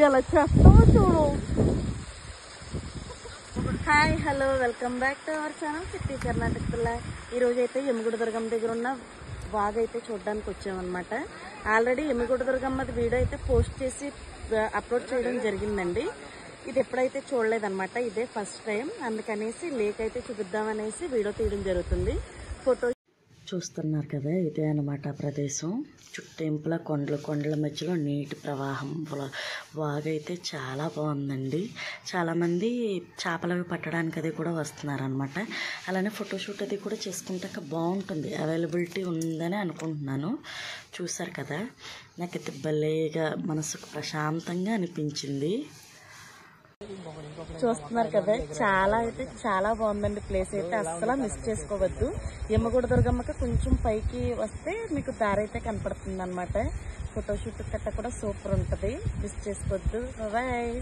ఎలా చేస్తామో చూడు. Hi hello welcome back to our channel city Karnataka పిల్ల. ఈరోజు అయితే ఎమ్మిగుడి దుర్గమ్మ దగ్గర ఉన్న వాగు అయితే చూడడానికి వచ్చామన్నమాట. ఆల్రెడీ ఎమ్మిగుడి దుర్గమ్మది వీడియో అయితే పోస్ట్ చేసి అప్లోడ్ చేయడం జరిగిందండి. ఇది ఎప్పుడైతే చూడలేదన్నమాట, ఇదే ఫస్ట్ టైం. అందుకనేసి లేక్ అయితే చూపిద్దామనేసి వీడియో తీయడం జరుగుతుంది. ఫోటో చూస్తున్నారు కదా, ఇదే అనమాట ప్రదేశం. చుట్టేంపుల కొండల మధ్యలో నీటి ప్రవాహం. వాగైతే చాలా బాగుందండి. చాలామంది చేపలవి పట్టడానికి అది కూడా వస్తున్నారనమాట. అలానే ఫోటోషూట్ అది కూడా చేసుకుంటే బాగుంటుంది. అవైలబిలిటీ ఉందని అనుకుంటున్నాను. చూసారు కదా, నాకైతే భలేగా మనసుకు ప్రశాంతంగా అనిపించింది. చూస్తున్నారు కదా, చాలా బాగుందండి ప్లేస్ అయితే. అస్సలు మిస్ చేసుకోవద్దు. ఎమ్మగూడ దుర్గమ్మకి కొంచెం పైకి వస్తే మీకు దారి అయితే కనపడుతుంది అనమాట. ఫోటోషూట్ కట్ట కూడా సూపర్ ఉంటుంది. మిస్ చేసుకోవద్దు. బాయ్.